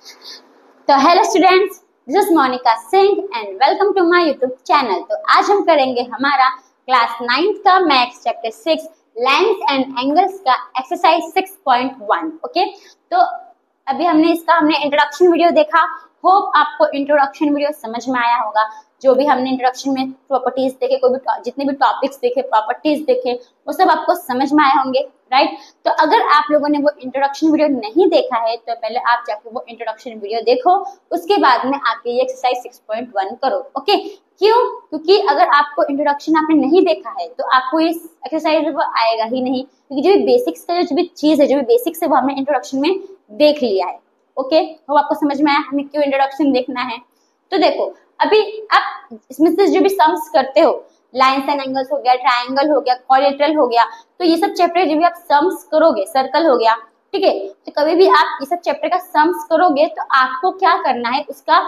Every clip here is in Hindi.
तो hello students, this is Monika Singh and welcome to my YouTube channel. तो आज हम करेंगे हमारा क्लास 9th का maths chapter 6 lines and angles का एक्सरसाइज 6.1। ओके, तो अभी हमने इंट्रोडक्शन वीडियो देखा। होप आपको इंट्रोडक्शन वीडियो समझ में आया होगा। जो भी हमने इंट्रोडक्शन में प्रॉपर्टीज देखे, कोई भी जितने भी टॉपिक्स देखे, प्रॉपर्टीज देखे, वो सब आपको समझ में आए होंगे, राइट। तो अगर आप लोगों ने वो इंट्रोडक्शन वीडियो नहीं देखा है तो पहले आप जाके वो इंट्रोडक्शन वीडियो देखो, उसके बाद में आके ये एक्सरसाइज 6.1 करो। ओके, क्यों? क्योंकि अगर आपको इंट्रोडक्शन आपने नहीं देखा है तो आपको ये एक्सरसाइज वो आएगा ही नहीं, क्योंकि जो भी बेसिक्स का जो भी चीज है, जो भी बेसिक्स है, वो हमने इंट्रोडक्शन में देख लिया है। ओके, वो आपको समझ में आया हमें क्यों इंट्रोडक्शन देखना है। तो देखो, अभी आप इसमें से जो भी सम्स करते हो, लाइन्स एंड एंगल्स हो गया, ट्रायंगल हो गया, कोलेटरल हो गया, तो ये सब चैप्टर जो भी आप सम्स करोगे, सर्कल हो गया, ठीक है, तो कभी भी आप ये सब चैप्टर का सम्स करोगे तो आपको क्या करना है, उसका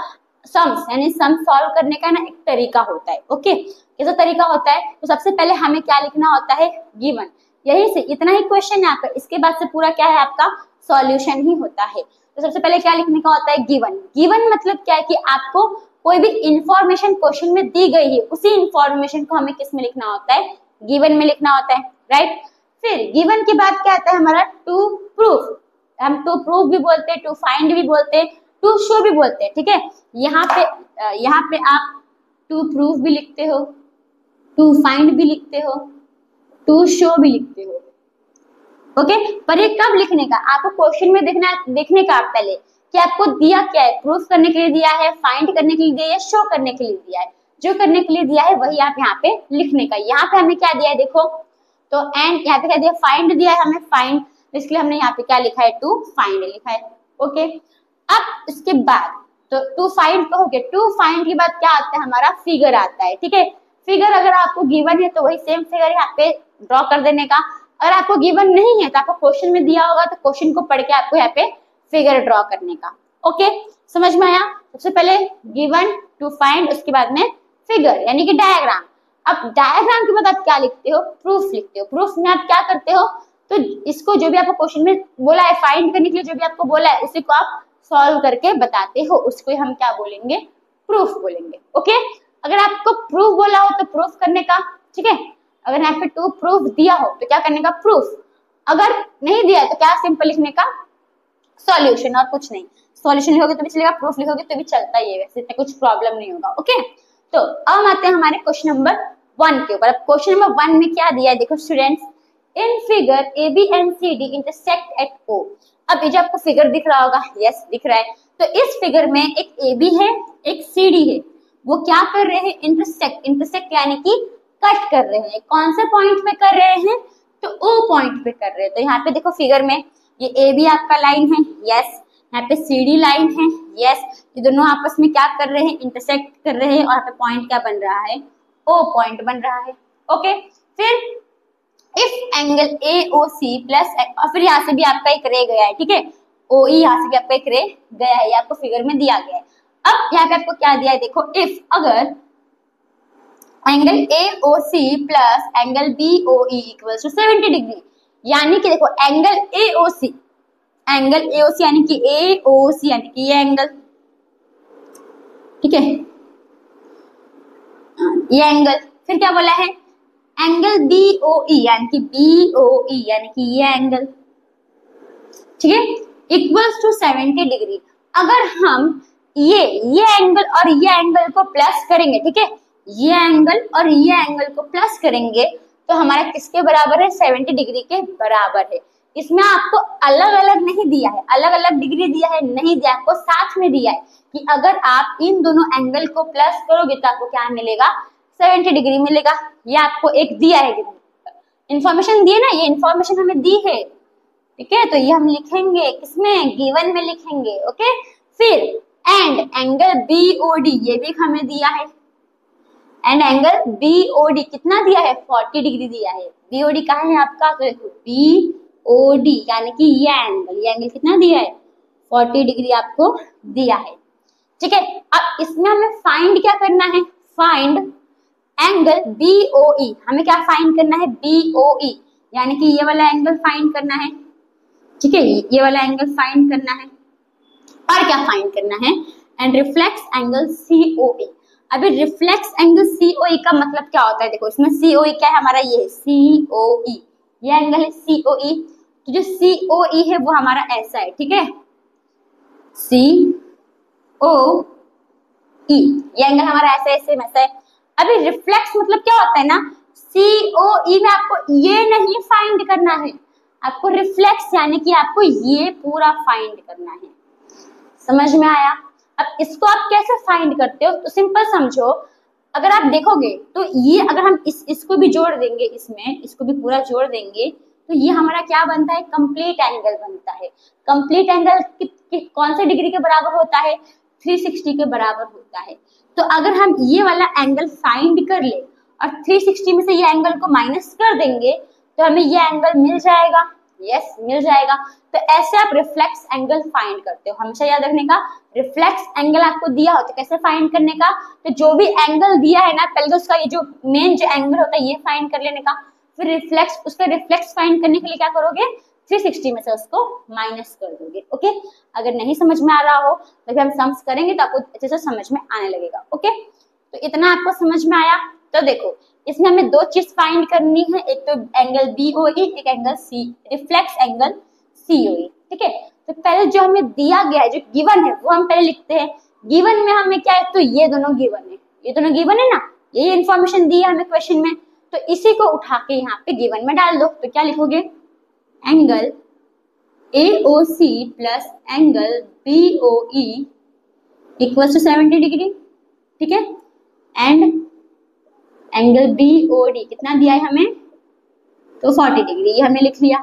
सम्स यानी सम सॉल्व करने का ना एक तरीका होता है। ओके, कैसा तरीका होता है? तो सबसे पहले हमें क्या लिखना होता है? गिवन। यही से इतना ही क्वेश्चन है आपका, इसके बाद से पूरा क्या है आपका? सॉल्यूशन ही होता है। तो सबसे पहले क्या लिखने का होता है? गिवन। गिवन मतलब क्या है कि आपको कोई भी इंफॉर्मेशन क्वेश्चन में दी गई है, उसी इंफॉर्मेशन को हमें किस में लिखना होता है? गिवन में लिखना होता है, राइट। फिर गिवन के बाद क्या आता है हमारा? To prove. हम टू प्रूफ भी बोलते हैं, टू फाइंड भी बोलते हैं, टू शो भी बोलते हैं, ठीक है। यहाँ पे आप टू प्रूफ भी लिखते हो, टू फाइंड भी लिखते हो, टू शो भी लिखते हो। ओके, पर ये कब लिखने का? आपको क्वेश्चन में देखने का पहले कि आपको दिया क्या है, प्रूफ करने के लिए दिया है, फाइंड करने के लिए दिया है, शो करने के लिए दिया है। जो करने के लिए दिया है वही आप यहाँ पे लिखने का। यहाँ पे हमें क्या दिया है देखो, तो एंड यहाँ पे क्या दिया? फाइंड दिया है हमें, फाइंड, इसलिए हमने यहाँ पे क्या लिखा है? टू फाइंड लिखा है। ओके, अब इसके बाद तो टू फाइंड तो हो गया, टू फाइंड के बाद क्या आता है हमारा? फिगर आता है, ठीक है। फिगर अगर आपको गिवन है तो वही सेम फिगर यहाँ पे ड्रॉ कर देने का। अगर आपको गिवन नहीं है तो आपको क्वेश्चन में दिया होगा तो क्वेश्चन को पढ़ के आपको यहाँ पे फिगर ड्रॉ करने का। ओके, समझ में आया? सबसे पहले गिवन, टू फाइंड, उसके बाद में फिगर यानी कि डायग्राम। अब डायग्राम के बाद आप क्या लिखते हो? प्रूफ लिखते हो। प्रूफ में आप क्या करते हो? तो इसको जो भी आपको क्वेश्चन में बोला है फाइंड करने के लिए, जो भी आपको बोला है उसी को आप सॉल्व करके बताते हो, उसको हम क्या बोलेंगे? प्रूफ बोलेंगे। ओके, अगर आपको प्रूफ बोला हो तो प्रूफ करने का, ठीक है। अगर यहाँ पे टू प्रूफ दिया हो तो क्या करने का? प्रूफ। अगर नहीं दिया है तो क्या? सिंपल लिखने का सॉल्यूशन, और कुछ नहीं। सॉल्यूशन लिखोगे तो भी चलेगा, प्रूफ लिखोगे तो भी चलता ही है, वैसे इतना कुछ प्रॉब्लम नहीं होगा। ओके, तो अब हम आते हैं हमारे क्वेश्चन नंबर 1 के ऊपर। अब क्वेश्चन नंबर 1 में क्या दिया है देखो students, in figure AB and CD intersect at O। अब ये जो आपको फिगर दिख रहा होगा, यस दिख रहा है, तो इस फिगर में एक AB है, एक CD है, वो क्या कर रहे हैं? इंटरसेक्ट। इंटरसेक्ट यानी कि कट कर रहे हैं। कौन से पॉइंट पे कर रहे हैं? तो O पॉइंट पे कर रहे हैं। तो यहाँ पे देखो फिगर में ये AB आपका लाइन है, यस, यहाँ पे CD लाइन है, यस, ये दोनों आपस में क्या कर रहे हैं? इंटरसेक्ट कर रहे हैं, और यहाँ पे पॉइंट क्या बन रहा है? O पॉइंट बन रहा है। ओके, फिर इफ एंगल AOC प्लस, और फिर यहाँ से भी आपका एक रे गया है, ठीक है, OE यहाँ से भी आपका एक रे गया है, ये आपको फिगर में दिया गया है। अब यहाँ पे आपको क्या दिया है देखो, इफ अगर angle AOC plus angle BOE equals to 70 degree, यानी कि देखो एंगल AOC यानी कि AOC यानी कि ये एंगल, ठीक है, ये एंगल। फिर क्या बोला है? एंगल BOE यानी कि BOE यानी कि ये एंगल, ठीक है, इक्वल्स टू 70 डिग्री। अगर हम ये एंगल और ये एंगल को प्लस करेंगे, ठीक है, ये एंगल और ये एंगल को प्लस करेंगे तो हमारा किसके बराबर है? 70 डिग्री के बराबर है। इसमें आपको अलग अलग नहीं दिया है, अलग अलग डिग्री दिया है नहीं दिया, आपको साथ में दिया है कि अगर आप इन दोनों एंगल को प्लस करोगे तो आपको क्या मिलेगा? 70 डिग्री मिलेगा। ये आपको एक दिया है, इंफॉर्मेशन दी है ना, ये इंफॉर्मेशन हमें दी है, ठीक है, तो ये हम लिखेंगे किसमें? गिवन में लिखेंगे। ओके, फिर एंड एंगल BOD ये भी हमें दिया है, एंड एंगल BOD कितना दिया है? 40 डिग्री दिया है। BOD कहाँ है आपका? तो देखो BOD यानी कि ये एंगल कितना दिया है? 40 डिग्री आपको दिया है, ठीक है। अब इसमें हमें फाइंड क्या करना है? Find angle BOE। हमें क्या फाइंड करना है? BOE यानी कि ये वाला एंगल फाइंड करना है, ठीक है, ये वाला एंगल फाइंड करना है। और क्या फाइंड करना है, एंड रिफ्लेक्स एंगल COE। अभी रिफ्लेक्स एंगल COE का मतलब क्या होता है, देखो इसमें COE क्या है हमारा, ये COE, ये एंगल है COE। तो जो COE है वो हमारा ऐसा है, ठीक है, COE, ये एंगल हमारा ऐसा है, सेम ऐसा है। अभी रिफ्लेक्स मतलब क्या होता है ना, COE में आपको ये नहीं फाइंड करना है, आपको रिफ्लेक्स यानी कि आपको ये पूरा फाइंड करना है। समझ में आया? अब इसको आप कैसे फाइंड करते हो, तो सिंपल समझो, अगर आप देखोगे तो ये अगर हम इसको भी जोड़ देंगे, इसमें इसको भी पूरा जोड़ देंगे, तो ये हमारा क्या बनता है, कंप्लीट एंगल बनता है। कंप्लीट एंगल कौन से डिग्री के बराबर होता है, 360 के बराबर होता है। तो अगर हम ये वाला एंगल फाइंड कर ले और 360 में से ये एंगल को माइनस कर देंगे तो हमें ये एंगल मिल जाएगा। यस, मिल जाएगा। तो ऐसे आप रिफ्लेक्स एंगल फाइंड करते हो, हमेशा याद रखने का, रिफ्लेक्स एंगल आपको दिया हो तो कैसे फाइंड करने का, तो जो भी एंगल दिया है ना, पहले तो उसका ये जो मेन जो एंगल होता है ये फाइंड कर लेने का, फिर रिफ्लेक्स, उसका रिफ्लेक्स फाइंड करने के लिए क्या करोगे, 360 में से उसको माइनस कर दोगे। ओके, अगर नहीं समझ में आ रहा हो तो फिर हम सम्स करेंगे तो आपको अच्छे से समझ में आने लगेगा। ओके, तो इतना आपको समझ में आया। तो देखो इसमें हमें दो चीज फाइंड करनी है, एक तो एंगल BOE, एक एंगल रिफ्लेक्स एंगल COE। ठीक है, तो पहले जो हमें दिया गया है, जो गिवन है वो हम पहले लिखते हैं। गिवन में हमें क्या है, तो ये दोनों गिवन है, ये दोनों गिवन है ना, ये इन्फॉर्मेशन दी है हमें क्वेश्चन में, तो इसी को उठा के यहाँ पे गिवन में डाल दो। तो क्या लिखोगे, angle AOC plus angle BOE equal to 70 degree. ठीक है, एंड एंगल BOD कितना दिया है हमें, तो 40 डिग्री, ये हमने लिख लिया।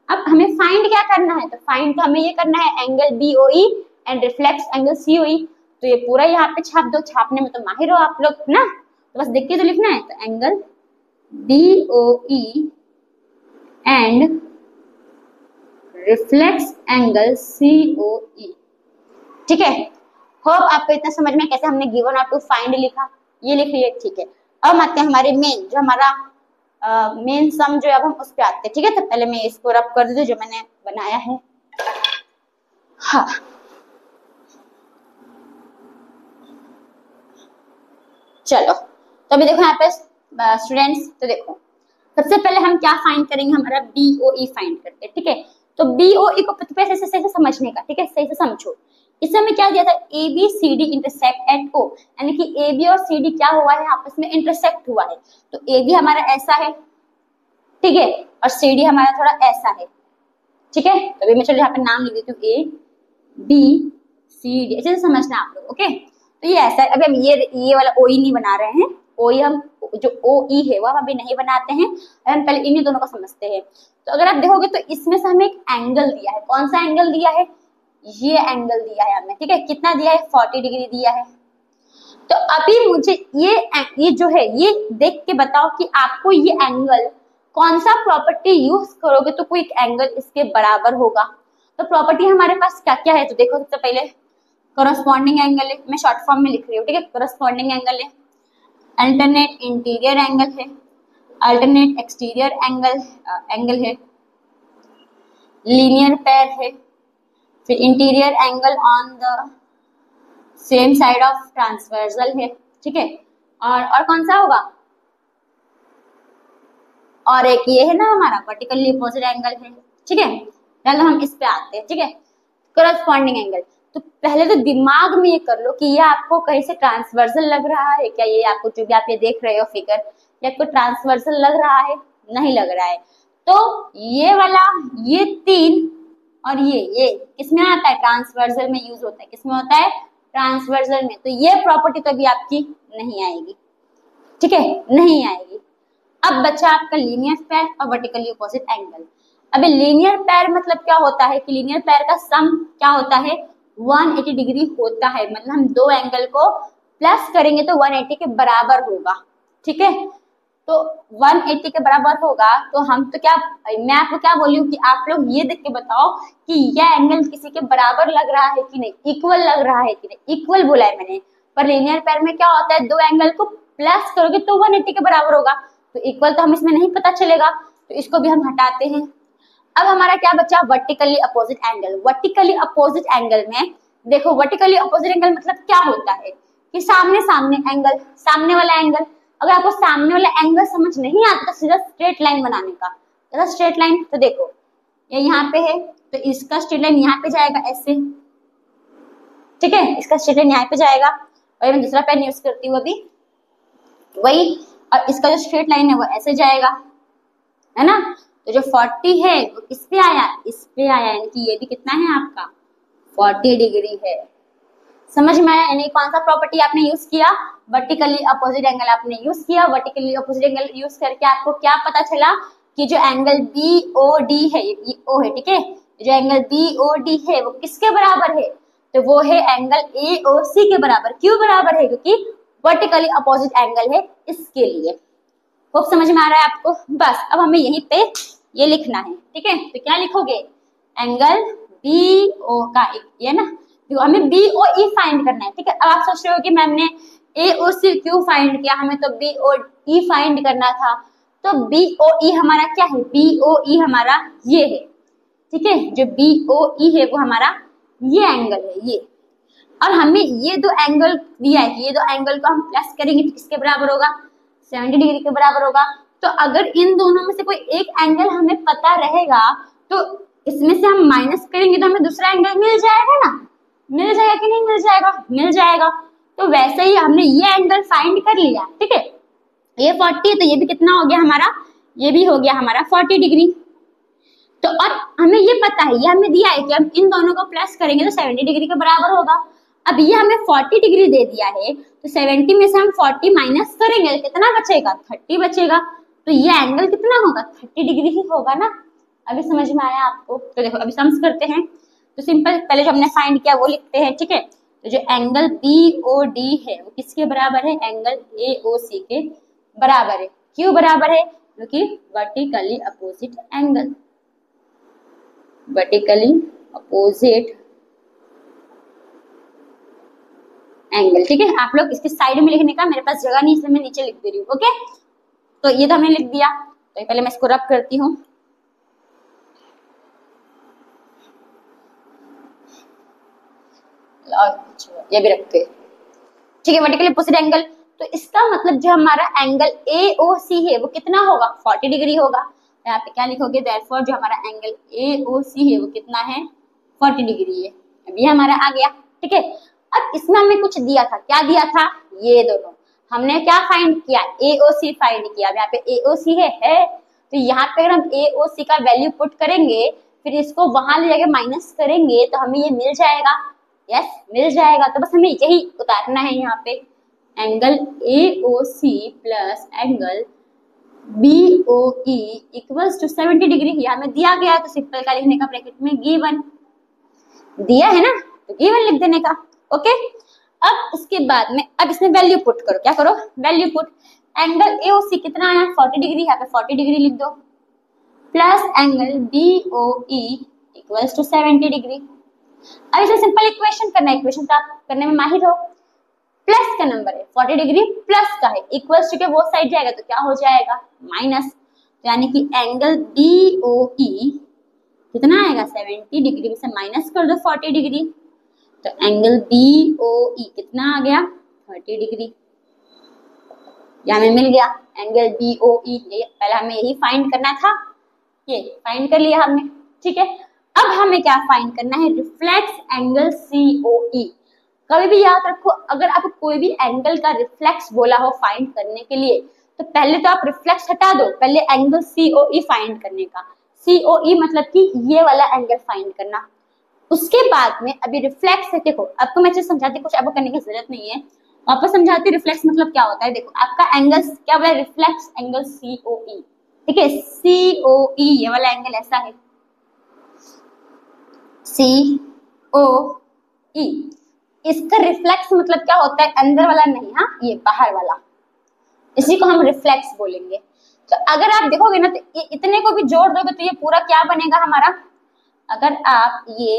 अब हमें फाइंड क्या करना है, तो फाइंड तो हमें ये करना है angle BOE and reflex angle COE। तो ये पूरा यहाँ पे छाप दो, छापने में तो माहिर हो आप लोग ना, तो बस देख के तो लिखना है। तो angle BOE and reflex angle COE। ठीक है, होप आपको इतना समझ में कैसे हमने गिवन और टू फाइंड लिखा, ये लिख लिए। ठीक है, अब आते हैं हमारे मेन, जो हमारा मेन सम जो है, अब हम उस पे आते हैं। ठीक है, तो पहले मैं इसको रब कर देती हूँ जो मैंने बनाया है। हाँ, चलो, तो अभी देखो यहाँ पे स्टूडेंट्स, तो देखो सबसे पहले हम क्या फाइंड करेंगे, हमारा BOE फाइंड करते हैं। ठीक है, तो BOE को सही से समझने का, ठीक है, सही से समझो। इसमें हमें क्या दिया था, ABCD इंटरसेक्ट एट O, यानी कि AB और CD क्या हुआ है, आपस में इंटरसेक्ट हुआ है। तो AB हमारा ऐसा है, ठीक है, और CD हमारा थोड़ा ऐसा है। ठीक है, तो अभी मैं चलो यहाँ पे नाम लिख देती हूँ, ABCD, अच्छे से समझना आप लोग। ओके, तो ये ऐसा है। अभी हम ये वाला OE नहीं बना रहे हैं, OE हम जो OE है वो हम अभी नहीं बनाते हैं, हम पहले इन्हीं दोनों को समझते हैं। तो अगर आप देखोगे तो इसमें से हमें एक एंगल दिया है, कौन सा एंगल दिया है, ये एंगल दिया है हमें। ठीक है, कितना दिया है, 40 डिग्री दिया है। तो अभी मुझे ये जो है, ये देख के बताओ कि आपको ये एंगल कौन सा प्रॉपर्टी यूज करोगे तो कोई एंगल इसके बराबर होगा। तो प्रॉपर्टी हमारे पास क्या क्या है, तो देखो सबसे पहले कोरस्पॉन्डिंग एंगल है, मैं शॉर्ट फॉर्म में लिख रही हूँ। ठीक है, कोरस्पॉन्डिंग एंगल है, अल्टरनेट इंटीरियर एंगल है, अल्टरनेट एक्सटीरियर एंगल है, लीनियर पेयर है, फिर interior angle on the same side of transversal है। ठीक है, और कौन सा होगा, और एक ये है ना हमारा वर्टिकली अपोजिट एंगल है। ठीक है, पहले हम इस पे आते हैं। ठीक है, कोरस्पॉन्डिंग एंगल, तो पहले तो दिमाग में ये कर लो कि ये आपको कहीं से ट्रांसवर्सल लग रहा है क्या, ये आपको जो भी आप ये देख रहे हो फिगर, ये आपको ट्रांसवर्सल लग रहा है, नहीं लग रहा है। तो ये वाला, ये 3 और ये किसमें आता है, ट्रांसवर्सल में यूज होता है, किसमें होता है, ट्रांसवर्सल में। तो ये प्रॉपर्टी तो अभी आपकी नहीं आएगी। ठीक है, नहीं आएगी। अब बचा आपका लीनियर पेयर और वर्टिकली अपोजिट एंगल। अभी लीनियर पेयर मतलब क्या होता है कि लीनियर पेयर का सम क्या होता है, 180 डिग्री होता है, मतलब हम दो एंगल को प्लस करेंगे तो 180 के बराबर होगा। ठीक है, तो 180 के बराबर होगा, तो हम तो क्या, मैं आपको क्या बोली हूँ कि आप लोग ये देख के बताओ कि यह एंगल किसी के बराबर लग रहा है कि नहीं, इक्वल लग रहा है कि नहीं। इक्वल बोला है मैंने, पर लीनियर पेयर में क्या होता है, दो एंगल को प्लस करोगे तो 180 के बराबर होगा, तो इक्वल तो हम इसमें नहीं पता चलेगा, तो इसको भी हम हटाते हैं। अब हमारा क्या बचा, vertically opposite angle. Vertically opposite angle में देखो वर्टिकली अपोजिट एंगल मतलब क्या होता है कि सामने सामने एंगल, सामने वाला एंगल। अगर आपको सामने वाला एंगल समझ नहीं आता तो सीधा स्ट्रेट लाइन बनाने का, जरा स्ट्रेट लाइन। तो देखो ये यहाँ पे है तो इसका स्ट्रेट लाइन यहाँ पे जाएगा ऐसे, ठीक है, इसका स्ट्रेट लाइन यहाँ पे जाएगा। और मैं दूसरा पेन यूज करती हूँ अभी वही, और इसका जो स्ट्रेट लाइन है वो ऐसे जाएगा, है ना। तो जो 40 है वो किस पे आया, इस पे आया, यानी कि ये भी कितना है आपका 40 डिग्री है। समझ में आया, यानी कौन सा प्रॉपर्टी आपने यूज किया, वर्टिकली अपोजिट एंगल आपने यूज किया। वर्टिकली अपोजिट एंगल यूज करके आपको क्या पता चला कि जो एंगल BOD है, ये O है, ठीक है, जो एंगल BOD है वो किसके बराबर है, तो वो है एंगल AOC के बराबर। क्यों बराबर है, क्योंकि वर्टिकली अपोजिट एंगल है इसके लिए। खूब समझ में आ रहा है आपको। बस अब हमें यहीं पे ये लिखना है, ठीक है। तो क्या लिखोगे, एंगल BO का ये ना, तो हमें BOE फाइंड करना है, ठीक है। अब आप सोच रहे हो कि मैम ने AOC क्यों फाइंड किया, हमें तो BOE फाइंड करना था। तो BOE हमारा क्या है, BOE हमारा ये है, ठीक है, जो BOE है वो हमारा ये एंगल है ये। और हमें ये दो एंगल दिया है, ये दो एंगल को हम प्लस करेंगे तो किसके बराबर होगा, 70 डिग्री के बराबर होगा। तो अगर इन दोनों में से कोई एक एंगल हमें पता रहेगा तो इसमें से हम माइनस करेंगे तो हमें दूसरा एंगल मिल जाएगा ना, मिल जाएगा कि नहीं मिल जाएगा, मिल जाएगा। तो वैसे ही हमने ये एंगल फाइंड कर लिया, ठीक है, ये 40 है तो ये भी कितना हो गया हमारा, ये भी हो गया हमारा 40 डिग्री। तो और हमें ये पता है, ये हमें दिया है कि हम इन दोनों को प्लस करेंगे तो 70 डिग्री के बराबर होगा। अब ये हमें 40 डिग्री दे दिया है तो 70 में से हम 40 माइनस करेंगे तो कितना बचेगा, 30 बचेगा। तो ये एंगल कितना होगा, 30 डिग्री ही होगा ना। अभी समझ में आया आपको। तो देखो अभी सम्स करते हैं। तो सिंपल, पहले जो हमने फाइंड किया वो लिखते हैं, ठीक है। तो जो एंगल BOD है वो किसके बराबर है, एंगल AOC के बराबर है। क्यों बराबर है, क्योंकि vertically opposite angle, vertically opposite angle, ठीक है। आप लोग इसके साइड में लिखने का, मेरे पास जगह नहीं इसलिए मैं नीचे लिख दे रही हूँ, ओके। तो ये तो हमने लिख दिया। तो पहले मैं इसको रब करती हूँ। ये भी रखते हैं, ठीक है, वर्टिकली अपोजिट एंगल। तो इसका मतलब जो हमारा एंगल AOC है वो कितना होगा, 40 डिग्री होगा। यहाँ पे क्या लिखोगे, देयरफॉर जो हमारा एंगल AOC है वो कितना है, 40 डिग्री है। अब ये हमारा आ गया, ठीक है। अब इसमें हमें कुछ दिया था, क्या दिया था, ये दोनों हमने क्या फाइंड किया, AOC फाइंड किया। यहाँ पे AOC है तो यहाँ पे अगर हम AOC का वैल्यू पुट करेंगे फिर इसको वहां ले जाके माइनस करेंगे तो हमें ये मिल जाएगा, यस मिल जाएगा। तो बस हमें यही उतारना है यहाँ पे, angle AOC plus angle BOE equals to 70 degree. ये हमें दिया गया है तो सिंपल का लिखने का, ब्रैकेट में गिवन दिया है ना तो गिवन लिख देने का, ओके। अब इसके बाद में अब इसमें वैल्यू पुट करो, क्या करो, वैल्यू पुट। एंगल AOC कितना आया, 40 डिग्री, यहाँ पे 40 डिग्री लिख दो, plus angle BOE equals to 70 degree. अब इसे सिंपल इक्वेशन करना है, इक्वेशन आप करने में माहिर हो। प्लस का नंबर है, 40 डिग्री प्लस का है, इक्वल्स टू के वो साइड जाएगा तो क्या हो जाएगा, माइनस। तो यानी कि एंगल BOE कितना आएगा, 70 डिग्री में से माइनस कर दो 40 डिग्री, तो एंगल BOE कितना आ गया, 30 डिग्री। यहाँ में मिल गया एंगल BOE। पहले हमें यही फाइंड करना था, ये फाइंड कर लिया हमने, ठीक है। अब हमें क्या फाइंड करना है, रिफ्लेक्स एंगल COE। कभी भी याद रखो, अगर आप कोई भी एंगल का रिफ्लेक्स बोला हो फाइंड करने के लिए तो पहले तो आप रिफ्लेक्स हटा दो, पहले एंगल COE फाइंड करने का। COE मतलब कि ये वाला एंगल फाइंड करना। उसके बाद में अभी रिफ्लेक्स है, देखो आपको मैं चीज समझाती, कुछ आपको करने की जरूरत नहीं है, वापस समझाती। रिफ्लेक्स मतलब क्या होता है, देखो आपका एंगल क्या बोला, रिफ्लेक्स एंगल COE, ठीक है। COE ये वाला एंगल ऐसा है, COE। इसका रिफ्लेक्स मतलब क्या होता है, अंदर वाला नहीं, हाँ ये बाहर वाला, इसी को हम रिफ्लेक्स बोलेंगे। तो अगर आप देखोगे ना तो इतने को भी जोड़ दोगे तो ये पूरा क्या बनेगा हमारा, अगर आप ये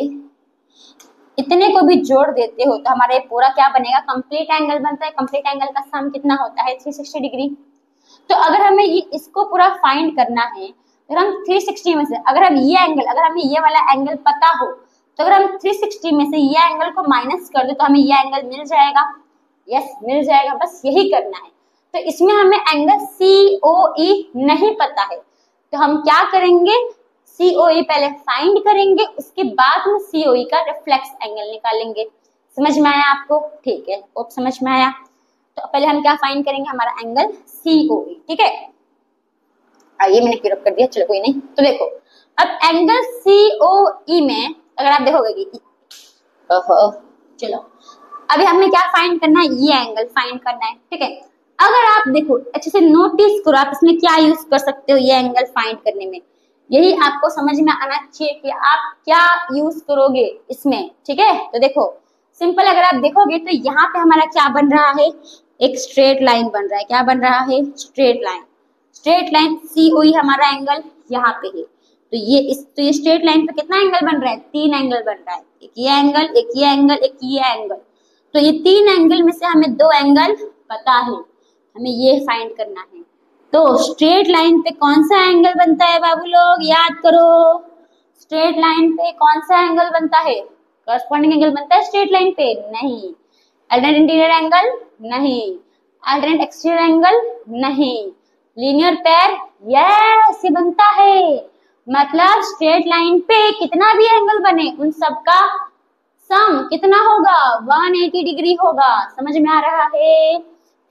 इतने को भी जोड़ देते हो तो हमारा ये पूरा क्या बनेगा, कंप्लीट एंगल बनता है। कंप्लीट एंगल का सम कितना होता है, 360 डिग्री। तो अगर हमें ये इसको पूरा फाइंड करना है, अगर हम 360 में से अगर हम ये एंगल, अगर हमें ये वाला एंगल पता हो तो अगर हम 360 में से ये एंगल को माइनस कर दे तो हमें ये एंगल मिल जाएगा। यस, मिल जाएगा, बस यही करना है। तो इसमें हमें एंगल COE नहीं पता है, तो हम क्या करेंगे, COE पहले फाइंड करेंगे, उसके बाद में COE का रिफ्लेक्स एंगल निकालेंगे। समझ में आया आपको? ठीक है, होप समझ में आया। तो पहले हम क्या फाइंड करेंगे, हमारा एंगल COE, ठीक है। ये मैंने क्लियर कर दिया, चलो कोई नहीं। तो देखो अब एंगल COE में अगर आप देखोगे कि चलो अभी हमें क्या फाइंड करना है, ये एंगल फाइंड करना है, ठीक है। अगर आप देखो अच्छे से नोटिस करो, आप इसमें क्या यूज कर सकते हो ये एंगल फाइंड करने में, यही आपको समझ में आना चाहिए कि आप क्या यूज करोगे इसमें, ठीक है। तो देखो सिंपल, अगर आप देखोगे तो यहाँ पे हमारा क्या बन रहा है, एक स्ट्रेट लाइन बन रहा है। क्या बन रहा है? Straight line. Straight line COE हमारा एंगल यहाँ पे है, तो ये स्ट्रेट लाइन पे कितना एंगल बन रहा है? 3 एंगल बन रहा है, एक ये एंगल, एक ये एंगल, एक ये एंगल। तो ये 3 एंगल में से हमें 2 एंगल पता है, हमें ये फाइंड करना है। तो स्ट्रेट लाइन पे कौन सा एंगल बनता है बाबू लोग, याद करो। स्ट्रेट लाइन पे कौन सा एंगल बनता है? कॉरस्पॉन्डिंग एंगल बनता है स्ट्रेट लाइन पे? नहीं। Alternate interior angle? नहीं। Alternate exterior angle? नहीं। Linear pair? यस, ये बनता है। मतलब स्ट्रेट लाइन पे कितना भी एंगल बने उन सबका सम कितना होगा? 180 डिग्री होगा। समझ में आ रहा है?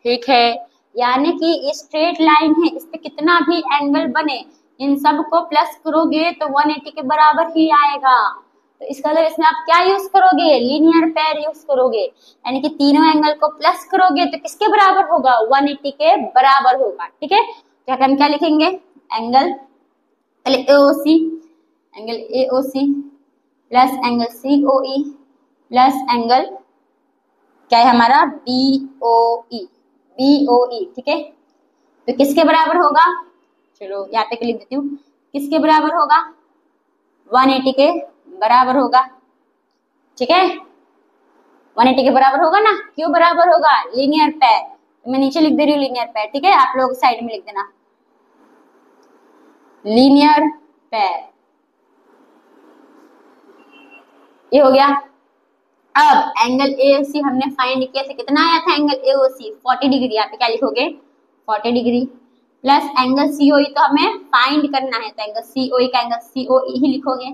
ठीक है, यानी कि ये स्ट्रेट लाइन है, इस पे कितना भी एंगल बने इन सब को प्लस करोगे तो 180 के बराबर ही आएगा। तो इसका मतलब इसमें आप क्या यूज करोगे? लीनियर पेयर यूज करोगे, यानी कि तीनों एंगल को प्लस करोगे तो किसके बराबर होगा? 180 के बराबर होगा, ठीक है। तो हम क्या लिखेंगे? एंगल पहले AOC, angle AOC plus angle COE plus angle क्या है हमारा? BOE, BOE, ठीक है। तो किसके बराबर होगा? चलो यहाँ पे लिख देती हूँ, किसके बराबर होगा? 180 के बराबर होगा, ठीक है। 180 के बराबर होगा ना? क्यों बराबर होगा? Linear pair. तो मैं नीचे लिख दे रही हूँ लीनियर पेयर, ठीक है। आप लोग साइड में लिख देना लीनियर पेयर। ये हो गया। अब एंगल AOC हमने फाइंड किया था, कितना आया था एंगल AOC? 40 डिग्री। यहाँ पे क्या लिखोगे? 40 डिग्री प्लस एंगल COE तो हमें फाइंड करना है, तो एंगल COE का एंगल COE ही लिखोगे,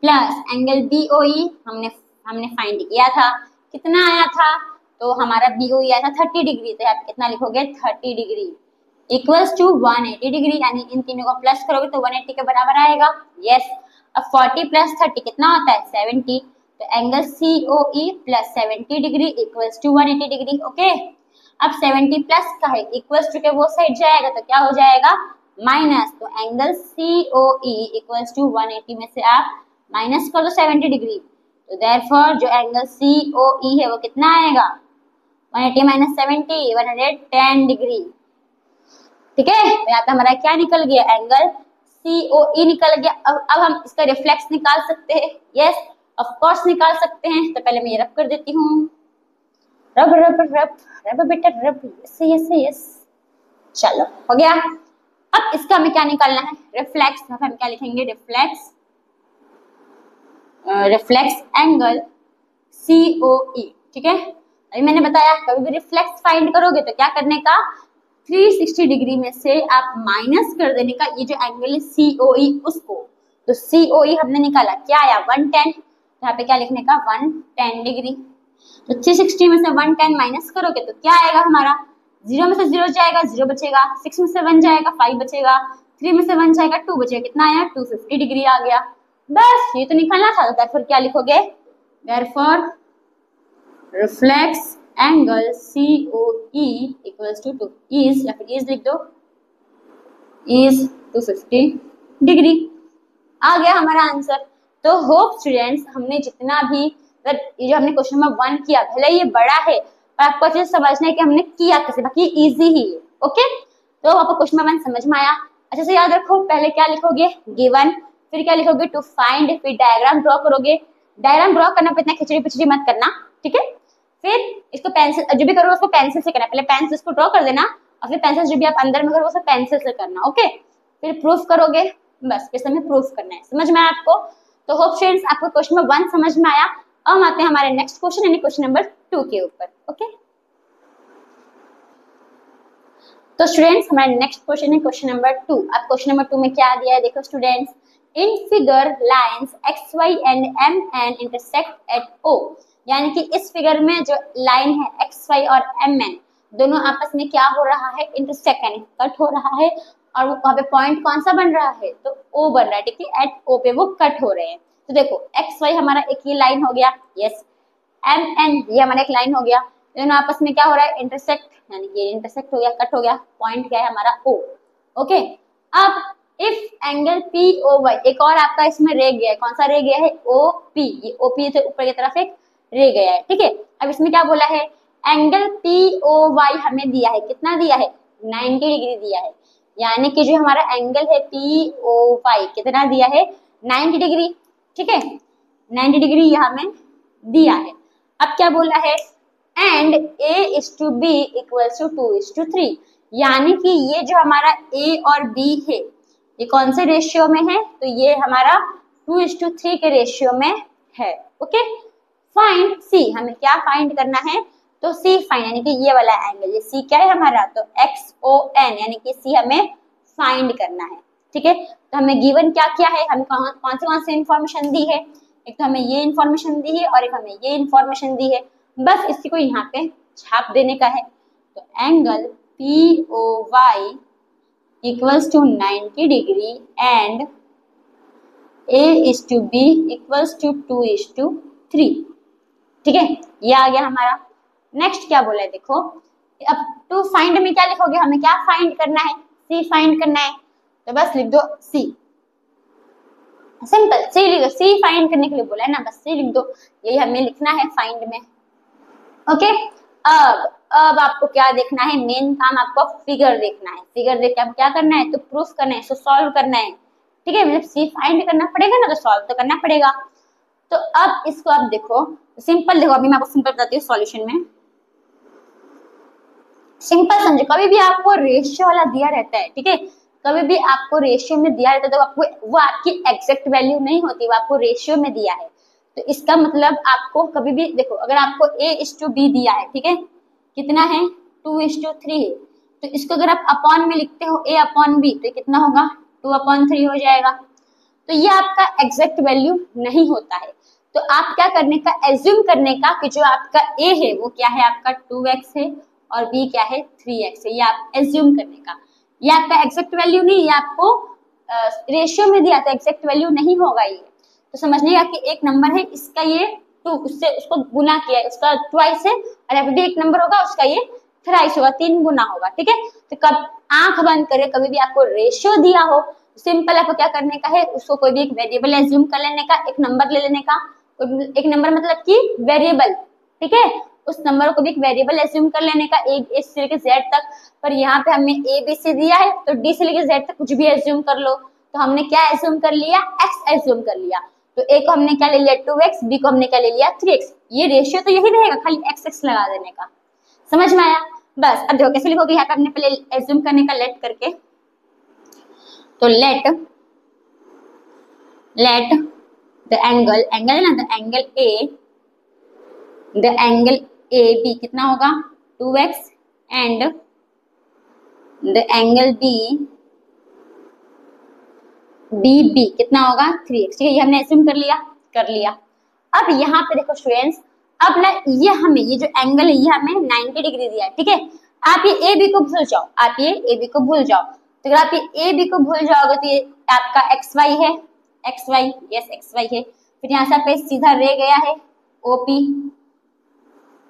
प्लस एंगल BOE हमने फाइंड किया था, कितना आया था? तो हमारा BOE आया था 30 डिग्री, तो यहाँ पे कितना लिखोगे? 30 डिग्री इक्वल्स टू 180 डिग्री, यानी इन तीनों को प्लस करोगे तो 180 के बराबर आएगा। यस। अब 40 प्लस 30 कितना होता है? 70। तो angle COE plus 70 degree equals to 180 degree. Okay, अब 70 प्लस का है, इक्वल्स टू के वो साइड जाएगा तो क्या हो जाएगा? माइनस। तो एंगल COE इक्वल्स टू 180 में से आप माइनस कर दो 70 डिग्री, तो देयरफॉर जो एंगल COE है वो कितना आएगा? 180 माइनस 70, 110 डिग्री, ठीक है। तो यहाँ पे हमारा क्या निकल गया? एंगल COE निकल गया। अब हम इसका रिफ्लेक्स निकाल सकते हैं। यस, ऑफ कोर्स निकाल सकते हैं। तो पहले मैं ये रब कर देती हूँ, रब रब रब रब बेटा रब, यस यस यस। चलो हो गया। अब इसका हमें क्या निकालना है? रिफ्लेक्स। हम क्या लिखेंगे? रिफ्लेक्स, रिफ्लेक्स एंगल COE, ठीक है। अभी मैंने बताया कभी भी रिफ्लेक्स फाइंड करोगे तो क्या करने का? 360 डिग्री में से आप माइनस कर देने का ये जो एंगल है COE उसको। तो COE हमने निकाला, क्या आया? 110। यहाँ पे क्या लिखने का? 110 डिग्री। तो 360 में से 110 माइनस करोगे तो क्या आएगा हमारा? 0 में से 0 जाएगा, 0 बचेगा, 6 में से 1 जाएगा, 5 बचेगा, 3 में से 1 जाएगा, 2 बचेगा, कितना आया? 250 डिग्री आ गया। बस ये तो निकालना था। तो फिर क्या लिखोगे? therefore reflex angle COE equals two is, या फिर इज लिख दो, इज 250 डिग्री। आ गया हमारा आंसर। तो होप स्टूडेंट्स हमने जितना भी ये जो हमने क्वेश्चन नंबर 1 किया, भले ये बड़ा है पर आपको अच्छे से समझना है कि हमने किया कैसे, बाकी इजी ही है। ओके, तो आपको क्वेश्चन नंबर 1 समझ में आया? अच्छे से याद रखो, पहले क्या लिखोगे? गिवन, फिर क्या लिखोगे? टू फाइंड, फिर डायग्राम ड्रॉ करोगे। डायग्राम ड्रॉ करना पर इतना खिचड़ी पिचड़ी मत करना, ठीक है। फिर इसको पेंसिल, जो भी करो उसको पेंसिल से करना, पहले पेंसिल को ड्रॉ कर देना और फिर पेंसिल जो भी आप अंदर में करो वो सब पेंसिल से करना। ओके, फिर प्रूफ करोगे, बस फिर हमें प्रूफ करना है। समझ में आया आपको? तो होप स्टूडेंट्स आपको क्वेश्चन नंबर 1 समझ में आया। अब हम आते हैं हमारे नेक्स्ट क्वेश्चन यानी क्वेश्चन नंबर 2 के ऊपर। ओके, तो स्टूडेंट्स हमारा नेक्स्ट क्वेश्चन है क्वेश्चन नंबर 2। अब क्वेश्चन नंबर 2 में क्या दिया है देखो students, in figure lines X Y and M N intersect at O, यानी कि इस फिगर में जो लाइन है एक्स वाई और एम एन दोनों आपस में क्या हो रहा है, इंटरसेक्ट यानी कट हो रहा है, और वो वहां पे पॉइंट कौन सा बन रहा है, तो ओ बन रहा है, ठीक है, एट ओ पे वो कट हो रहे हैं। तो देखो एक्स वाई हमारा एक ये लाइन हो गया, यस, एम एन ये हमारा एक लाइन हो गया, दोनों आपस में क्या हो रहा है, इंटरसेक्ट, यानी ये इंटरसेक्ट हो गया, कट हो गया, पॉइंट क्या है हमारा ओ। ओके, अब if angle P O Y, एक और आपका इसमें रह गया है, कौन सा रह गया है, ओ पी, ये ओ पी से ऊपर की तरफ एक रह गया है, ठीक है। अब इसमें क्या बोला है, एंगल पी ओ वाई हमें दिया है, कितना दिया है, 90 डिग्री दिया है, यानी कि जो हमारा एंगल है पी ओ वाई कितना दिया है, 90 डिग्री, ठीक है, 90 डिग्री यहाँ में दिया है। अब क्या बोला है, and A is to B equals to 2:3, यानी कि ये जो हमारा ए और बी है ये कौन से रेशियो में है, तो ये हमारा 2:3 के रेशियो में है। ओके, फाइंड सी, हमें क्या फाइंड करना है, तो सी फाइंड, यानी कि ये वाला एंगल, ये सी क्या है हमारा, तो एक्स ओ एन, यानी कि सी हमें फाइंड करना है, ठीक है। तो हमें गिवन क्या क्या है, हमें कौन से इंफॉर्मेशन दी है, एक तो हमें ये इंफॉर्मेशन दी है और एक हमें ये इंफॉर्मेशन दी है, बस इसी को यहाँ पे छाप देने का है। तो angle P O Y equals to 90 degree and A is to B equals to 2:3, ठीक है, ये आ गया हमारा। नेक्स्ट क्या बोला है देखो, अब टू फाइंड में क्या लिखोगे, हमें क्या फाइंड करना है, सी फाइंड करना है, तो बस लिख दो सी, सिंपल, सी लिखो, सी फाइंड करने के लिए बोला है ना, बस सी लिख दो, यही हमें लिखना है फाइंड में। ओके, अब आपको क्या देखना है, मेन काम आपको फिगर देखना है, फिगर देख के आपको क्या करना है, तो प्रूफ करना है, सॉल्व करना है, ठीक है, मतलब सी फाइंड करना पड़ेगा ना, तो सॉल्व तो करना पड़ेगा। तो अब इसको आप देखो, सिंपल देखो, अभी मैं आपको सिंपल बताती हूँ सॉल्यूशन में, सिंपल समझो, कभी भी आपको रेशियो वाला दिया रहता है, ठीक है, कभी भी आपको रेशियो में दिया रहता है तो आपको वो आपकी एग्जैक्ट वैल्यू नहीं होती, वो आपको रेशियो में दिया है, तो इसका मतलब आपको कभी भी देखो, अगर आपको A:B दिया है, ठीक है, कितना है 2:3 है, तो इसको अगर आप अपॉन में लिखते हो A/B तो कितना होगा 2/3 हो जाएगा, तो ये आपका एग्जैक्ट वैल्यू नहीं होता है। तो आप क्या करने का, एज्यूम करने का कि जो आपका A है वो क्या है, आपका 2x है और B क्या है 3x है, ये आप एज्यूम करने का, ये आपका एग्जैक्ट वैल्यू नहीं, ये आपको रेशियो में दिया, तो एग्जैक्ट वैल्यू नहीं होगा ये। तो समझने का कि एक नंबर है इसका ये 2, उससे उसको गुना किया है, उसका ट्वाइस है, और यहाँ पे भी एक नंबर होगा उसका ये थ्राइस होगा, 3 गुना होगा, ठीक है। तो कब आंख बंद करे, कभी भी आपको रेशियो दिया हो, सिंपल आपको क्या करने का है, उसको कोई भी एक वेरिएबल एज्यूम कर लेने का, एक नंबर ले लेने का, एक नंबर मतलब कि वेरिएबल, ठीक है, उस नंबर को भी एक वेरिएबल एज्यूम कर लेने का, ए से लेकर जेड तक, पर यहाँ पे हमें ए बी सी दिया है तो डी से लेकर जेड तक कुछ भी एज्यूम कर लो, तो हमने क्या एज्यूम कर लिया, एक्स एज्यूम कर लिया, तो ए को हमने क्या ले लिया 2x, बी को हमने क्या ले लिया 3x, ये रेशियो तो यही रहेगा, खाली x लगा देने का, समझ में आया। बस अब देखो कैसे लिखोगे, यहाँ पे हमने पहले एज्यूम करने का लेट करके, तो लेट द एंगल है ना, द एंगल ए बी कितना होगा 2x and the angle B कितना होगा 3x, ठीक है, ये हमने एज्यूम कर लिया। अब यहाँ पे देखो स्टूडेंट्स, अब ना ये हमें ये जो एंगल है ये हमें 90 डिग्री दिया है, ठीक है, आप ये ए बी को भूल जाओ, आप ये ए बी को भूल जाओ, तो अगर आप ये ए बी को भूल जाओगे तो ये आपका एक्स वाई है, X Y, yes X Y है, फिर यहाँ से पे सीधा रह गया है ओपी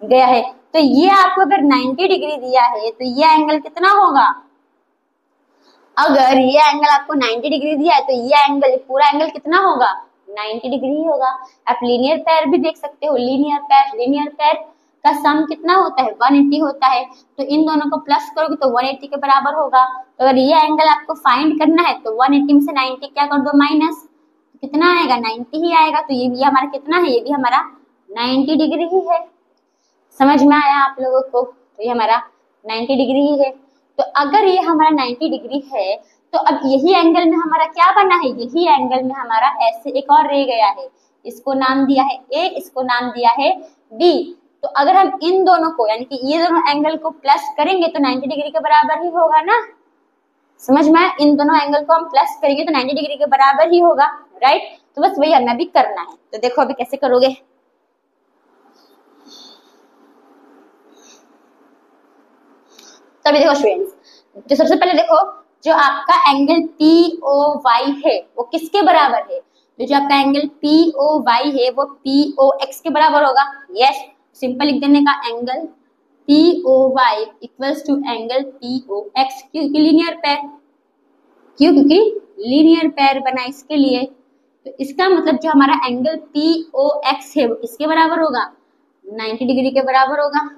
गया है, तो ये आपको अगर 90 डिग्री दिया है तो ये एंगल कितना होगा, अगर ये एंगल आपको 90 डिग्री दिया है तो ये एंगल, पूरा एंगल कितना होगा 90 डिग्री होगा। आप लीनियर पेयर भी देख सकते हो, लीनियर पेयर का सम कितना होता है 180 होता है, तो इन दोनों को प्लस करोगे तो 180 के बराबर होगा। तो अगर ये एंगल आपको फाइंड करना है तो 180 में से 90 क्या कर दो माइनस, कितना आएगा 90 ही आएगा, तो ये भी हमारा कितना है, ये भी हमारा 90 डिग्री ही है। समझ में आया आप लोगों को, तो ये हमारा 90 डिग्री ही है। तो अगर ये हमारा 90 डिग्री है तो अब यही एंगल में हमारा क्या बना है, यही एंगल में हमारा ऐसे एक और रह गया है, इसको नाम दिया है ए, इसको नाम दिया है बी। तो अगर हम इन दोनों को यानी कि ये दोनों एंगल को प्लस करेंगे तो 90 डिग्री के बराबर ही होगा ना, समझ में आया? इन दोनों एंगल को हम प्लस करेंगे तो 90 डिग्री के बराबर ही होगा, राइट। तो बस वही हमें भी करना है। तो देखो अभी कैसे करोगे। तो अभी देखो स्टूडेंट्स, तो सबसे पहले देखो जो आपका एंगल POY है वो किसके बराबर है, तो जो आपका एंगल POY है वो POX के बराबर होगा। यस, सिंपल लिख देने का, angle POY equals to angle POX, क्योंकि लीनियर पेयर, क्योंकि लीनियर पेयर बना इसके लिए। तो इसका मतलब जो हमारा एंगल POX है वो किसके बराबर होगा, 90 डिग्री के बराबर होगा,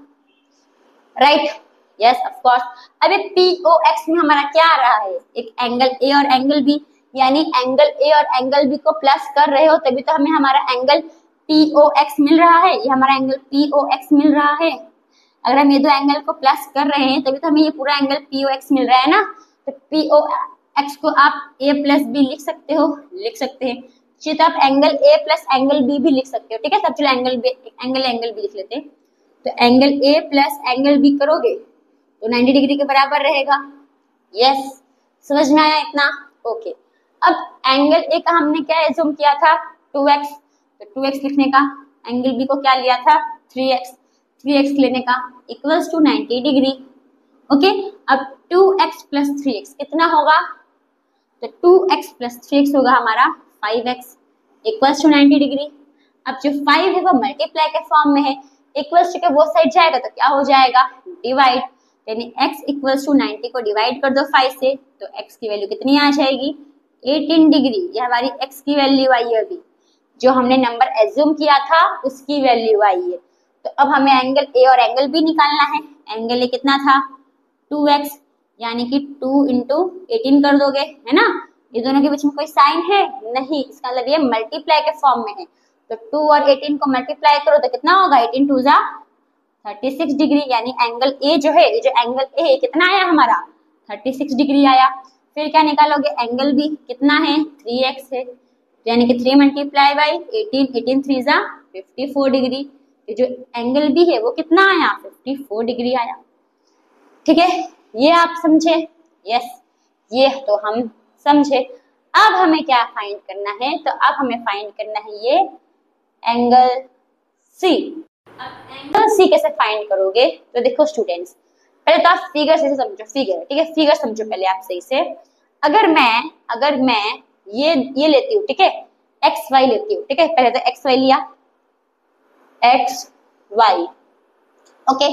राइट। Yes of course. अब ये POX में हमारा क्या आ रहा है, एक एंगल ए और एंगल बी, यानी एंगल ए और एंगल बी को प्लस कर रहे हो तभी तो हमें हमारा एंगल POX मिल रहा है, ये हमारा एंगल POX मिल रहा है। अगर हम ये दो एंगल को प्लस कर रहे हैं तभी तो हमें ये पूरा एंगल POX मिल रहा है ना। तो POX को आप A प्लस बी लिख सकते हो, लिख सकते हैं। चाहिए तो आप angle A plus angle B भी लिख सकते हो, ठीक है। सब चलो एंगल बी लिख लेते हैं। तो angle A plus angle B करोगे तो 90 डिग्री के बराबर रहेगा। यस, समझ में आया इतना? ओके। अब एंगल ए का हमने क्या एज्यूम किया था, 2x, तो 2x लिखने का, एंगल बी को क्या लिया था, 3x लेने का, इक्वल्स टू 90 डिग्री। ओके, अब 2x प्लस 3x कितना होगा, तो 2x प्लस 3x होगा हमारा 5x, इक्वल्स टू 90 डिग्री। अब जो 5 है वो मल्टीप्लाई के फॉर्म में है, इक्वल्स टू के वो साइड जाएगा तो क्या हो जाएगा, डिवाइड, यानी x इक्वल्स टू 90 को डिवाइड कर दो 5 से, तो x की वैल्यू कितनी आ जाएगी, 18 डिग्री। ये हमारी x की वैल्यू आई है, अभी जो हमने नंबर एज्यूम किया था उसकी वैल्यू आई है। तो अब हमें एंगल ए और एंगल बी निकालना है। एंगल ए कितना था, 2x, यानी कि 2 इंटू 18 कर दोगे, है ना। ये दोनों के बीच में कोई साइन है नहीं, इसका मतलब ये मल्टीप्लाई के फॉर्म में है। तो 2 और 18 को मल्टीप्लाई करो तो कितना होगा, 18 2 जा 36 डिग्री, यानी एंगल ए जो है, जो एंगल ए कितना आया हमारा, 36 डिग्री आया। फिर क्या निकालोगे, एंगल बी कितना है, 3x है, यानी कि 3 मल्टीप्लाई बाई 18, 18 3 जा 54 डिग्री। तो जो एंगल बी है वो कितना आया, 54 डिग्री आया, ठीक है। ये आप समझे? यस, ये तो हम समझे। अब हमें क्या फाइंड करना है, तो अब हमें फाइंड करना है ये एंगल सी। अब एंगल सी कैसे फाइंड करोगे, तो देखो स्टूडेंट्स, पहले तो आप फिगर से समझो, फिगर, ठीक है, फिगर समझो पहले आप सही से। अगर मैं ये लेती हूँ, ठीक है, एक्स वाई लेती हूँ, ठीक है, पहले तो एक्स वाई लिया, एक्स वाई, ओके।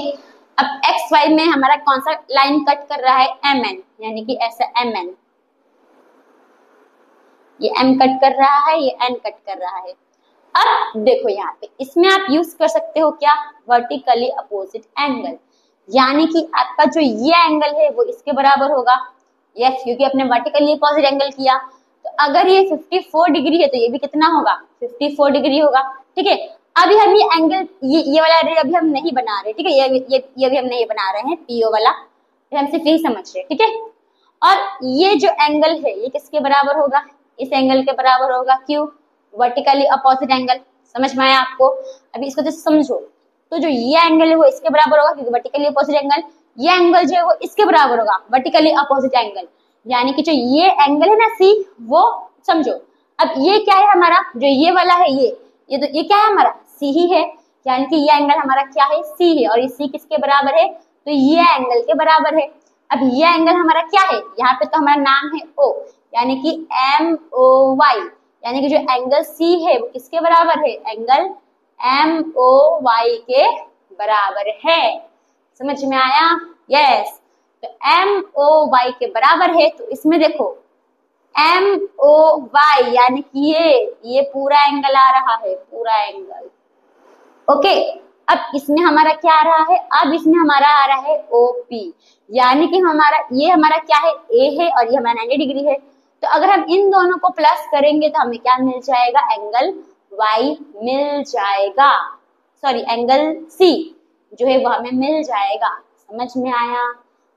अब एक्स वाई में हमारा कौन सा लाइन कट कर रहा है, एम एन, यानी कि ऐसा एम एन, ये एम कट कर रहा है, ये एन कट कर रहा है। अब देखो यहाँ पे इसमें आप यूज कर सकते हो क्या, वर्टिकली अपोजिट एंगल, यानी कि आपका जो ये एंगल है वो इसके बराबर होगा। यस, क्योंकि आपने वर्टिकली अपोजिट एंगल किया, तो अगर ये 54 डिग्री है तो ये भी कितना होगा, 54 डिग्री होगा, ठीक है। अभी हम ये एंगल, ये वाला रे अभी हम नहीं बना रहे, ठीक है, ये भी हम नहीं बना रहे हैं, पीओ वाला, हम सिर्फ यही समझ रहे हैं, ठीक है। और ये जो एंगल है ये किसके बराबर होगा, इस एंगल के बराबर होगा, क्यों, वर्टिकली अपोजिट एंगल। समझ में आया आपको? अभी इसको जैसे समझो, तो जो ये एंगल है वो इसके बराबर होगा, क्योंकि वर्टिकली अपोजिट एंगल, ये एंगल जो है वो इसके बराबर होगा, वर्टिकली अपोजिट एंगल, यानी कि जो ये एंगल है ना सी, वो समझो। अब ये क्या है हमारा, जो ये वाला है, ये तो ये क्या है हमारा, सी ही है, यानी कि ये एंगल हमारा क्या है, सी है, और ये सी किसके बराबर है, तो ये एंगल के बराबर है। अब ये एंगल हमारा क्या है, यहाँ पे तो हमारा नाम है ओ, यानी कि MOY, यानी कि जो एंगल सी है वो किसके बराबर है, एंगल MOY के बराबर है। समझ में आया? यस, तो MOY के बराबर है, तो इसमें देखो MOY यानी कि ये पूरा एंगल आ रहा है, पूरा एंगल, ओके। अब इसमें हमारा क्या आ रहा है, अब इसमें हमारा आ रहा है OP, यानी कि ये हमारा क्या है, A है, और ये हमारा 90 डिग्री है। तो अगर हम इन दोनों को प्लस करेंगे तो हमें क्या मिल जाएगा, एंगल Y मिल जाएगा, सॉरी एंगल C जो है वो हमें मिल जाएगा। समझ में आया?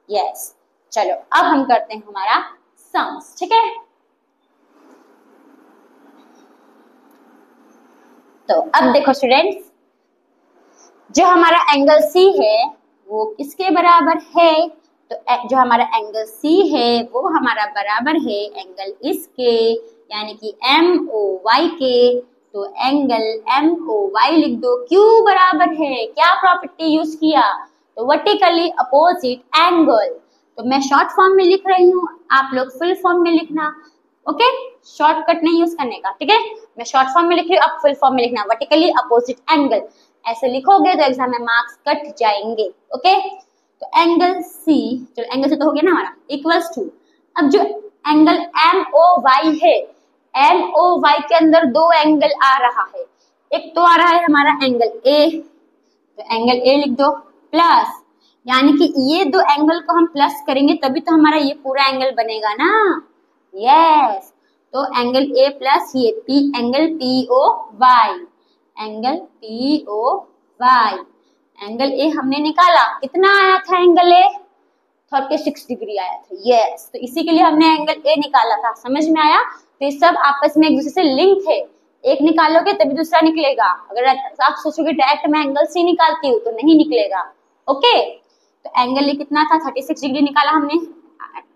यस। चलो अब हम करते हैं हमारा सम्स, ठीक है। तो अब देखो स्टूडेंट्स, जो हमारा एंगल सी है वो किसके बराबर है? तो जो हमारा एंगल सी है वो हमारा बराबर है एंगल इसके, यानी कि MOY के। तो एंगल MOY लिख दो। क्यों बराबर है? क्या प्रॉपर्टी यूज किया? तो वर्टिकली अपोजिट एंगल। तो मैं शॉर्ट फॉर्म में लिख रही हूँ, आप लोग फुल फॉर्म में लिखना, ओके। शॉर्टकट नहीं यूज करने का, ठीक है। मैं शॉर्ट फॉर्म में लिख रही हूँ, आप फुल फॉर्म में लिखना, वर्टिकली अपोजिट एंगल। ऐसे लिखोगे तो एग्जाम में मार्क्स कट जाएंगे, ओके। तो एंगल सी, चलो एंगल सी तो हो गया ना हमारा, इक्वल्स टू, अब जो एंगल MOY है, MOY के अंदर दो एंगल आ रहा है। एक तो आ रहा है हमारा एंगल A, तो एंगल A लिख दो, प्लस, यानी कि ये दो एंगल को हम प्लस करेंगे तभी तो हमारा ये पूरा एंगल बनेगा ना। यस, तो एंगल A प्लस ये P, angle POY, angle POY। Angle A हमने निकाला, कितना आया था एंगल A? 36 डिग्री आया था। यस, तो इसी के लिए हमने एंगल A निकाला था। समझ में आया? तो ये सब आपस में एक दूसरे से लिंक है, एक निकालोगे तभी दूसरा निकलेगा। अगर आप सोचोगे डायरेक्ट मैं एंगल C निकालती हूँ तो नहीं निकलेगा, ओके। तो एंगल A कितना था? 36 डिग्री निकाला हमने,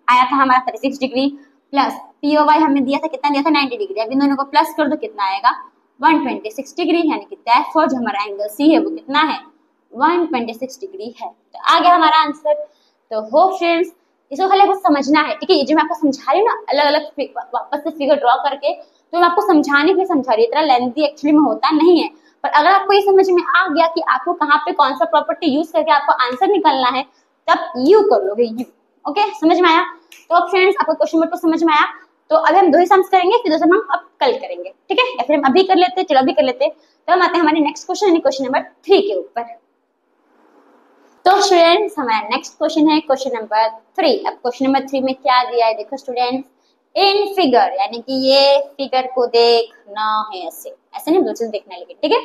आया था हमारा 36 डिग्री, प्लस POY हमने दिया था, कितना दिया था? 90 डिग्री। अब इन दोनों को प्लस कर दो, कितना आएगा? 126 डिग्री, यानी कि therefore जो हमारा एंगल C है वो कितना है? 126 डिग्री है। तो आ गया हमारा आंसर। तो होप फ्रेंड्स इसको खाली आपको समझना है, ठीक है। ये जो मैं आपको समझा रही हूँ ना, अलग अलग वापस से फिगर ड्रॉ करके, तो मैं आपको समझाने के लिए समझा रही हूँ, इतना लेंथी एक्चुअली में होता नहीं है। पर अगर आपको ये समझ में आ गया कि आपको कहाँ पे कौन सा प्रॉपर्टी यूज करके आपको आंसर निकालना है, तब यू कर लोगे, यू, ओके। समझ में आया? तो अब फ्रेंड्स आपको क्वेश्चन नंबर 2 समझ में आया? तो अभी हम 2 ही सम्स करेंगे, फिर 2 सम हम अब कल करेंगे, ठीक है, या फिर हम अभी कर लेते हैं। चलो अभी कर लेते हैं। तो हम आते हैं हमारे नेक्स्ट क्वेश्चन, यानी क्वेश्चन नंबर 3 के ऊपर। तो स्टूडेंट्स हमारा नेक्स्ट क्वेश्चन है क्वेश्चन नंबर 3। अब क्वेश्चन नंबर 3 में क्या दिया है देखो स्टूडेंट्स, इन फिगर, यानी कि ये फिगर को देखना है, ऐसे ऐसे नहीं, दूसरे देखना है, लेकिन ठीक है।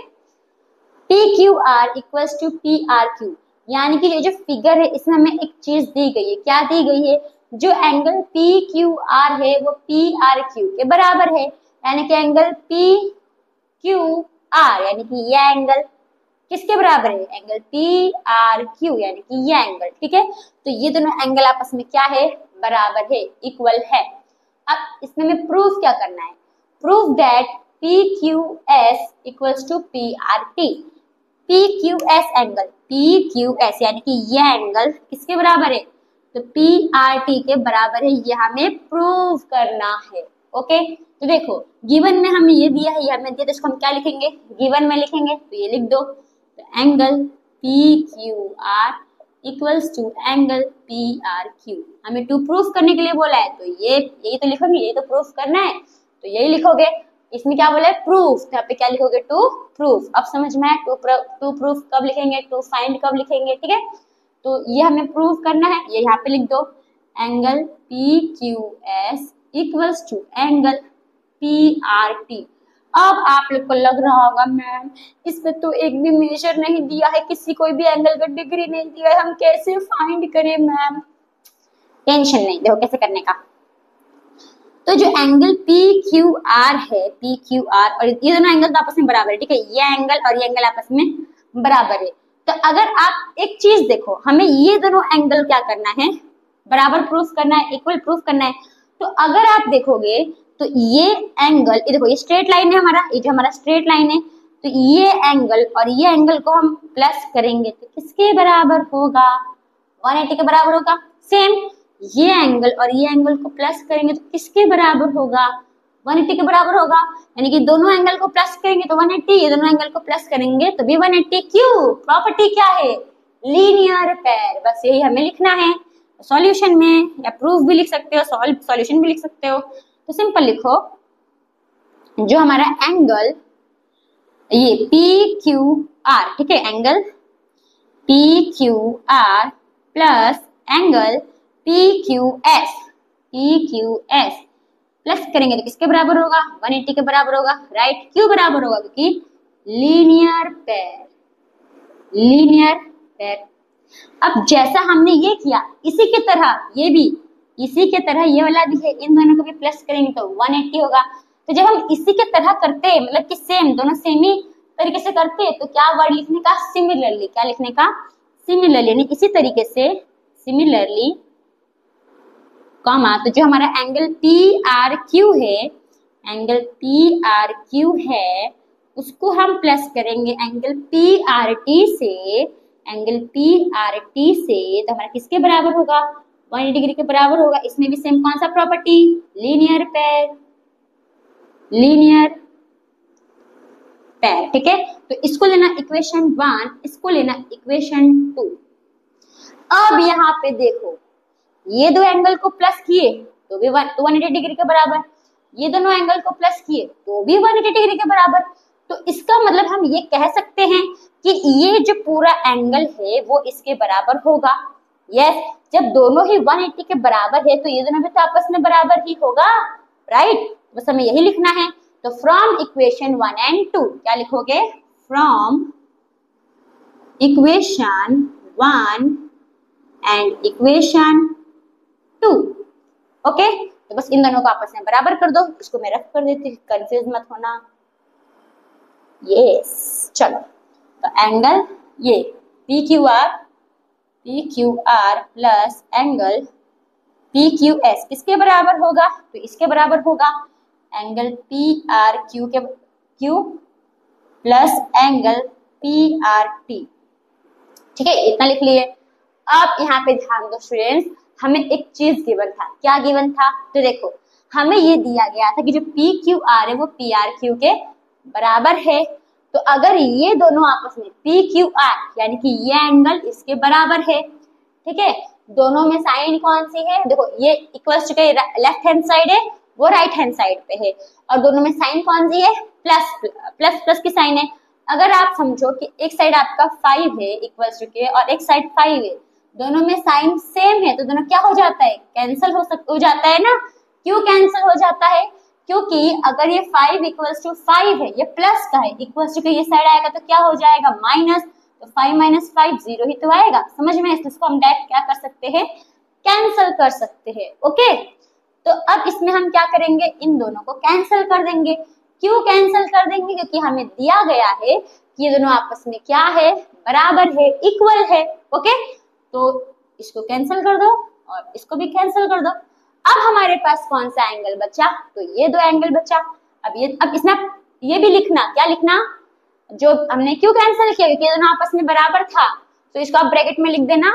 PQR इक्वल्स टू PRQ, यानी कि ये जो फिगर है इसमें हमें एक चीज दी गई है। क्या दी गई है? जो एंगल PQR है वो PRQ के बराबर है, यानी कि एंगल PQR, यानी कि ये एंगल किसके बराबर है? एंगल PRQ, यानी कि ये एंगल, ठीक है। तो ये दोनों एंगल आपस में क्या है? बराबर है, इक्वल है। अब इसमें हमें प्रूफ क्या करना है? Prove that PQS equals to PRT। PQS angle, PQS यानी कि ये एंगल किसके बराबर है? तो PRT के बराबर है, ये हमें प्रूव करना है, ओके। तो देखो गिवन में हमें ये दिया है, ये हमें दिया, तो इसको हम क्या लिखेंगे? गिवन में लिखेंगे, तो ये लिख दो। तो angle PQR equals to angle PRQ, हमें टू प्रूफ करने के लिए बोला है, तो ये यही तो लिखोगे, यही तो प्रूफ करना है, तो यही लिखोगे। इसमें क्या बोला है? प्रूफ, तो यहाँ पे क्या लिखोगे? To prove. अब समझ में आया? टू प्रूफ कब लिखेंगे, टू फाइंड कब लिखेंगे, ठीक है। तो ये हमें प्रूफ करना है, ये यहाँ पे लिख दो, angle PQS equals to angle PRT। अब आप लोग को लग रहा होगा मैम इसमें तो एक भी मेजर नहीं दिया है, किसी कोई भी एंगल का डिग्री नहीं दिया है, हम कैसे फाइंड करें मैम? टेंशन नहीं, देखो कैसे करने का। तो जो एंगल PQR है, PQR और ये दोनों एंगल तो आपस में बराबर है, ठीक है। ये एंगल और ये एंगल आपस में बराबर है। तो अगर आप एक चीज देखो, हमें ये दोनों एंगल क्या करना है? बराबर प्रूफ करना है, इक्वल प्रूफ करना है। तो अगर आप देखोगे तो ये एंगल, ये देखो ये स्ट्रेट लाइन है हमारा, ये जो हमारा स्ट्रेट लाइन है, तो ये एंगल और ये एंगल को हम प्लस करेंगे तो किसके बराबर होगा? 180 के बराबर होगा। सेम ये एंगल और ये एंगल को प्लस करेंगे तो किसके बराबर होगा? 180 के बराबर होगा। यानी कि दोनों एंगल को प्लस करेंगे तो 180, ये दोनों एंगल को प्लस करेंगे तो भी 180। क्यों? प्रॉपर्टी क्या है? Linear pair. बस यही हमें लिखना है सॉल्यूशन में, या प्रूफ भी लिख सकते हो, सॉल्यूशन भी लिख सकते हो। तो सिंपल लिखो, जो हमारा एंगल ये PQR, ठीक है, angle PQR plus angle PQS plus करेंगे तो किसके बराबर होगा? 180 के बराबर होगा, राइट। क्यों बराबर होगा? क्योंकि लीनियर पेयर, लीनियर पेयर। अब जैसा हमने ये किया इसी की तरह ये भी इसी के तरह ये वाला भी है, इन दोनों को भी प्लस करेंगे तो 180 होगा। तो जब हम इसी के तरह करते हैं, मतलब कि सेम, दोनों सेम ही तरीके से करते हैं, तो क्या वर्ड लिखने का, सिमिलरली, क्या लिखने का, सिमिलरली, यानी इसी तरीके से, सिमिलरली, कॉमा, तो जो हमारा एंगल PRQ है, एंगल PRQ है, उसको हम प्लस करेंगे एंगल PRT से, एंगल PRT से, तो हमारा किसके बराबर होगा, 180 डिग्री के बराबर होगा। इसमें भी सेम कौन सा property, linear pair, linear pair, ठीक है। तो इसको लेना इक्वेशन 1, इसको लेना इक्वेशन 2। अब यहाँ पे देखो, ये दो एंगल को प्लस किए तो भी 180 डिग्री के बराबर, ये दोनों एंगल को प्लस किए तो भी 180 डिग्री के बराबर। तो इसका मतलब हम ये कह सकते हैं कि ये जो पूरा एंगल है वो इसके बराबर होगा। यस, जब दोनों ही 180 के बराबर है तो ये दोनों भी तो आपस में बराबर ही होगा, राइट। बस हमें यही लिखना है। तो फ्रॉम इक्वेशन 1 एंड 2 क्या लिखोगे, from equation 1 and equation 2, okay. तो बस इन दोनों को आपस में बराबर कर दो। इसको मैं रफ कर देती हूँ, कंफ्यूज मत होना। यस, चलो, तो एंगल ये PQR प्लस एंगल PQS किसके बराबर होगा, तो इसके बराबर होगा एंगल PRQ के Q प्लस एंगल PRT, ठीक है, इतना लिख लिए। अब यहाँ पे ध्यान दो स्टूडेंट्स, हमें एक चीज गिवन था। क्या गिवन था, तो देखो हमें ये दिया गया था कि जो PQR है वो PRQ के बराबर है। तो अगर ये दोनों आपस में PQR यानी कि ये एंगल इसके बराबर है, ठीक है, दोनों में साइन कौन सी है, देखो ये इक्वल्स टू के लेफ्ट हैंड साइड है, वो राइट हैंड साइड पे है, और दोनों में साइन कौन सी है, प्लस प्लस प्लस की साइन है। अगर आप समझो कि एक साइड आपका 5 है इक्वल्स टू के और एक साइड 5 है, दोनों में साइन सेम है, तो दोनों क्या हो जाता है, कैंसिल हो जाता है ना। क्यों कैंसिल हो जाता है, क्योंकि अगर ये 5 इक्वल्स टू 5 है, ये प्लस का है, इक्वल्स टू के ये साइड आएगा तो क्या हो जाएगा, माइनस, तो 5 माइनस 5 0 ही तो आएगा, समझ में। इसको हम डायरेक्ट क्या कर सकते हैं, कैंसिल कर सकते हैं, ओके। तो अब इसमें हम क्या करेंगे, इन दोनों को कैंसिल कर देंगे। क्यों कैंसिल कर देंगे, क्योंकि हमें दिया गया है कि ये दोनों आपस में क्या है, बराबर है, इक्वल है, ओके। तो इसको कैंसिल कर दो और इसको भी कैंसिल कर दो। अब हमारे पास कौन सा एंगल बचा, तो ये दो एंगल बचा। अब इसमें ये भी लिखना, क्या लिखना, जो हमने क्यों कैंसिल किया, क्योंकि ये दोनों आपस में बराबर था, तो इसको आप ब्रैकेट में लिख देना,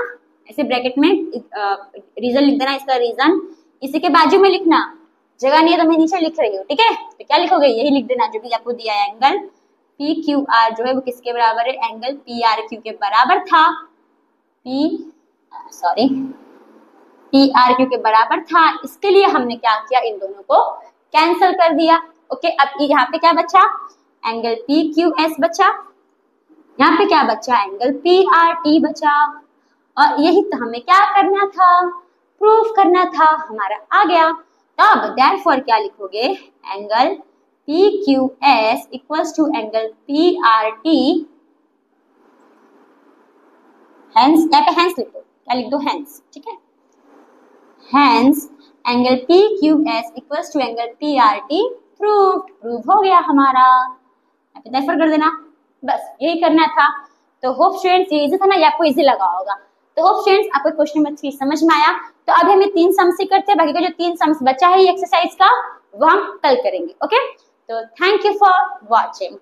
ऐसे ब्रैकेट में रीजन लिख देना, इसका रीजन इसी के बाजू में लिखना, जगह नहीं है तो मैं नीचे लिख रही हूँ, ठीक है। तो क्या लिखोगे, यही लिख देना जो भी आपको दिया है, एंगल PQR जो है वो किसके बराबर है, एंगल PRQ के बराबर था, PRQ के बराबर था। इसके लिए हमने क्या किया, इन दोनों को कैंसिल कर दिया, ओके। अब यहाँ पे क्या बचा, एंगल PQS बचा, यहाँ पे क्या बचा, एंगल PRT बचा, और यही तो हमें क्या करना था, प्रूफ करना था, हमारा आ गया। तब देयरफॉर क्या लिखोगे, angle PQS equals to angle PRT, hence, यहाँ पे हेंस लिख दो, क्या लिख दो, हेंस, ठीक है, hence angle PQS equals to angle PRT proved, prove हो गया हमारा, यहाँ पे देयरफॉर कर देना, बस यही करना था। तो होप स्टूडेंट्स ये इजी था ना, ये आपको इजी लगा होगा। तो होप स्टूडेंट्स आपको क्वेश्चन नंबर 3 समझ में आया। तो अभी हमें 3 सम्स ही करते हैं, बाकी का जो 3 सम्स बचा है एक्सरसाइज का वो हम कल करेंगे, ओके। तो थैंक यू फॉर वॉचिंग।